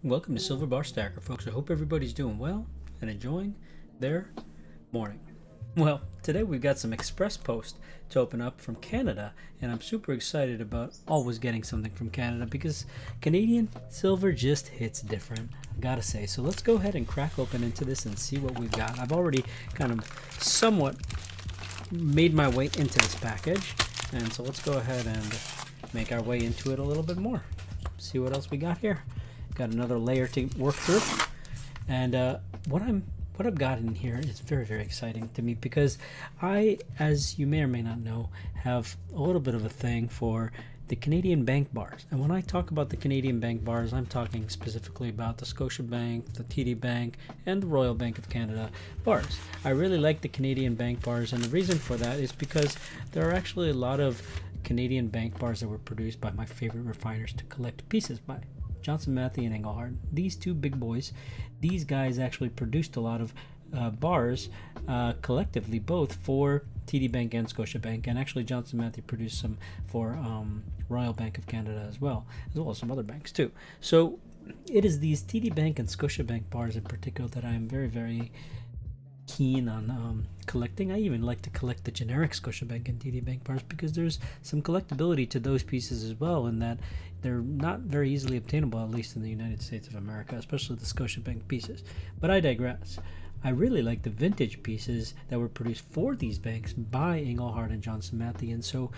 Welcome to Silver Bar Stacker, folks. I hope everybody's doing well and enjoying their morning. Well, today we've got some express post to open up from Canada, and I'm super excited about always getting something from Canada because Canadian silver just hits different, I gotta say. So let's go ahead and crack open into this and see what we've got. I've already kind of somewhat made my way into this package, and so let's go ahead and make our way into it a little bit more. See what else we got here. Got another layer to work through, and what I've got in here is very, very exciting to me because I, as you may or may not know, have a little bit of a thing for the Canadian bank bars. And when I talk about the Canadian bank bars, I'm talking specifically about the Scotiabank, the TD Bank, and the Royal Bank of Canada bars. I really like the Canadian bank bars, and the reason for that is because there are actually a lot of Canadian bank bars that were produced by my favorite refiners to collect pieces by. Johnson Matthey and Engelhard. These two big boys, these guys actually produced a lot of bars collectively, both for TD Bank and Scotiabank, and actually Johnson Matthey produced some for Royal Bank of Canada as well as some other banks too. So it is these TD Bank and Scotiabank bars in particular that I am very, very keen on collecting. I even like to collect the generic Scotiabank and TD Bank bars because there's some collectability to those pieces as well, in that they're not very easily obtainable, at least in the United States of America, especially the Scotiabank pieces. But I digress. I really like the vintage pieces that were produced for these banks by Engelhard and Johnson Matthey, and so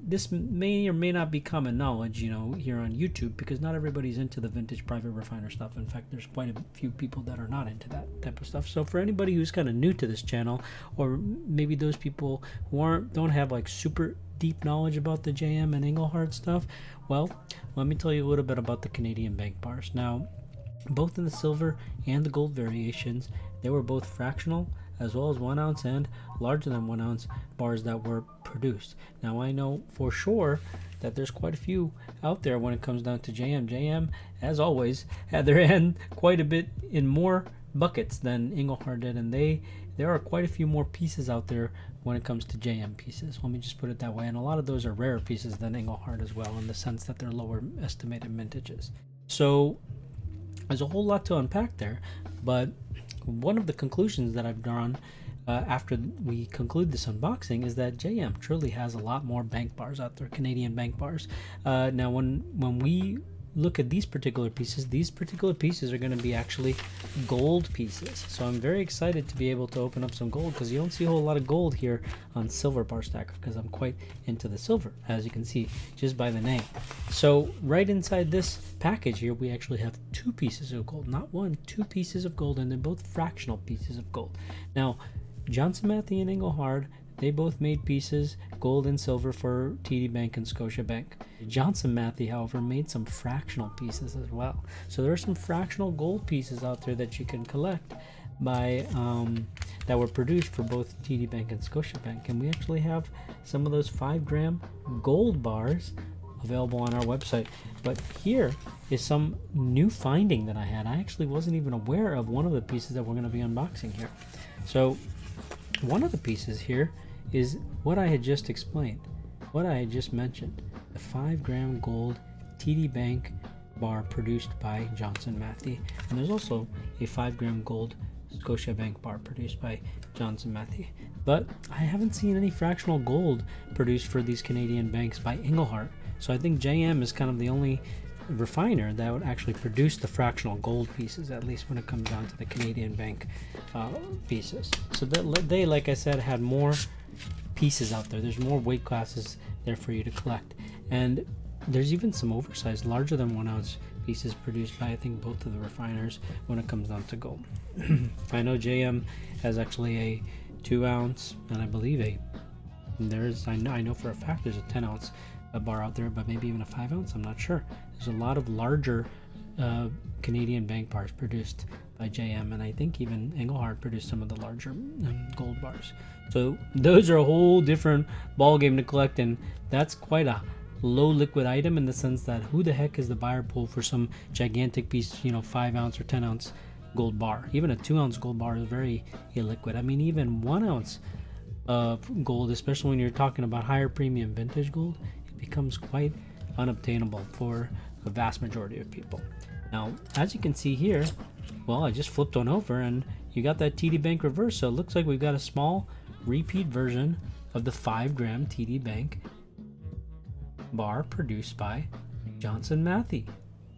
this may or may not be common knowledge, here on YouTube, because not everybody's into the vintage private refiner stuff. In fact, there's quite a few people that are not into that type of stuff. So for anybody who's kind of new to this channel, or maybe those people who don't have like super deep knowledge about the JM and Engelhard stuff, well, let me tell you a little bit about the Canadian bank bars. Now, both in the silver and the gold variations, they were both fractional as well as 1 ounce and larger than 1 ounce bars that were produced. Now, I know for sure that there's quite a few out there when it comes down to JM. JM, as always, had their hand quite a bit in more buckets than Engelhard did, and there are quite a few more pieces out there when it comes to JM pieces. Let me just put it that way. And a lot of those are rarer pieces than Engelhard as well, in the sense that they're lower estimated mintages. So there's a whole lot to unpack there, but one of the conclusions that I've drawn after we conclude this unboxing is that JM truly has a lot more bank bars out there, Canadian bank bars. Now, when we look at these particular pieces are going to be actually gold pieces. So I'm very excited to be able to open up some gold, because you don't see a whole lot of gold here on Silver Bar Stacker, because I'm quite into the silver, as you can see just by the name. So right inside this package here, we actually have 2 pieces of gold, not 1, 2 pieces of gold, and they're both fractional pieces of gold. Now, Johnson Matthey and Engelhard, they both made pieces, gold and silver, for TD Bank and Scotiabank. Johnson Matthey, however, made some fractional pieces as well. So there are some fractional gold pieces out there that you can collect by that were produced for both TD Bank and Scotiabank. And we actually have some of those 5-gram gold bars available on our website. But here is some new finding that I had. I actually wasn't even aware of one of the pieces that we're going to be unboxing here. So one of the pieces here is what I had just explained, what I had just mentioned, the 5-gram gold TD Bank bar produced by Johnson Matthey. And there's also a 5-gram gold Scotiabank bar produced by Johnson Matthey. But I haven't seen any fractional gold produced for these Canadian banks by Engelhard. So I think JM is kind of the only refiner that would actually produce the fractional gold pieces, at least when it comes down to the Canadian bank pieces. So they, like I said, had more pieces out there. There's more weight classes there for you to collect, and there's even some oversized, larger than 1 ounce pieces produced by, I think, both of the refiners when it comes down to gold. I know JM has actually a 2 ounce, and I believe I know for a fact there's a 10 ounce bar out there, but maybe even a 5 ounce, I'm not sure. There's a lot of larger Canadian bank bars produced by JM, and I think even Engelhard produced some of the larger gold bars. So those are a whole different ball game to collect, and that's quite a low liquid item in the sense that who the heck is the buyer pool for some gigantic piece, 5 ounce or 10 ounce gold bar? Even a 2 ounce gold bar is very illiquid. I mean, even 1 ounce of gold, especially when you're talking about higher premium vintage gold, it becomes quite unobtainable for a vast majority of people. Now, as you can see here, well, I just flipped one over and you got that TD Bank reverse. So it looks like we've got a small repeat version of the 5 gram TD Bank bar produced by Johnson Matthey.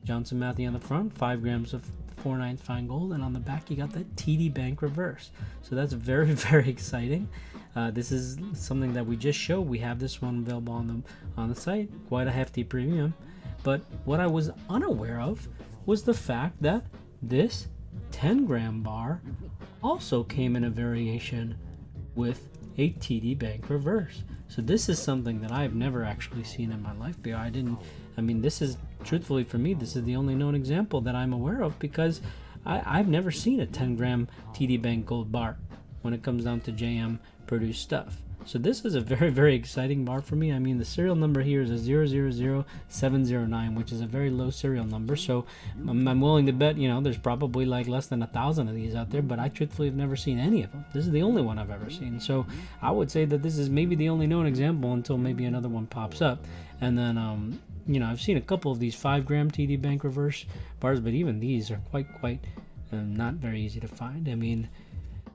Johnson Matthey on the front, 5 grams of 4/9 fine gold, and on the back you got that TD Bank reverse. So that's very, very exciting. This is something that we just showed. We have this one available on the site, quite a hefty premium. But what I was unaware of was the fact that this 10 gram bar also came in a variation with a TD Bank reverse. So this is something that I've never actually seen in my life. This is, truthfully for me, this is the only known example that I'm aware of, because I've never seen a 10 gram TD Bank gold bar when it comes down to JM produced stuff. So this is a very, very exciting bar for me. I mean, the serial number here is a 000709, which is a very low serial number. So I'm willing to bet, there's probably like less than 1,000 of these out there, but I truthfully have never seen any of them. This is the only one I've ever seen. So I would say that this is maybe the only known example until maybe another one pops up. And then, I've seen a couple of these 5 gram TD Bank reverse bars, but even these are quite not very easy to find. I mean,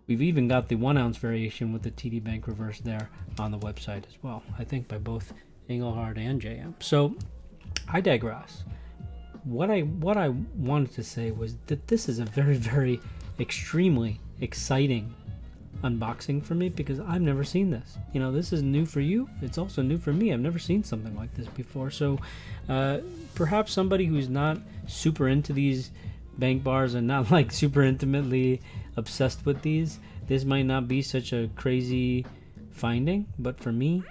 we've even got the 1 ounce variation with the TD Bank reverse there on the website as well, I think by both Engelhard and JM. So I digress. What I wanted to say was that this is a very, very extremely exciting unboxing for me, because I've never seen this. This is new for you. It's also new for me. I've never seen something like this before. So perhaps somebody who's not super into these bank bars and not like super intimately obsessed with these, this might not be such a crazy finding, but for me,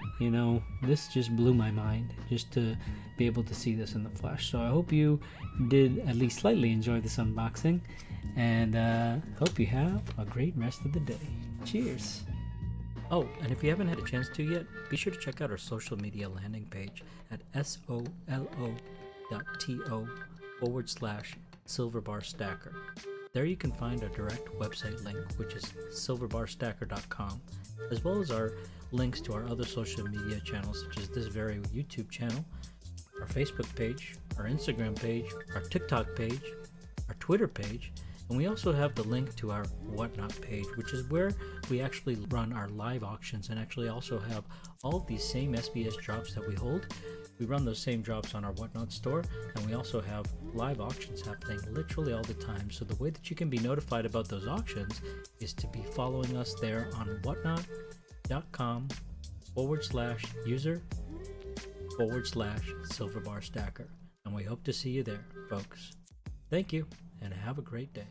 this just blew my mind just to be able to see this in the flesh. So I hope you did at least slightly enjoy this unboxing, and hope you have a great rest of the day. Cheers. Oh, and if you haven't had a chance to yet, be sure to check out our social media landing page at solo.to/silverbarstacker. There you can find our direct website link, which is silverbarstacker.com, as well as our links to our other social media channels, such as this very YouTube channel, our Facebook page, our Instagram page, our TikTok page, our Twitter page, and we also have the link to our Whatnot page, which is where we actually run our live auctions and actually also have all of these same SBS drops that we hold. We run those same drops on our Whatnot store, and we also have live auctions happening literally all the time. So the way that you can be notified about those auctions is to be following us there on whatnot.com/user/silverbarstacker. And we hope to see you there, folks. Thank you, and have a great day.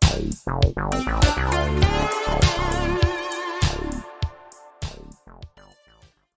Hey,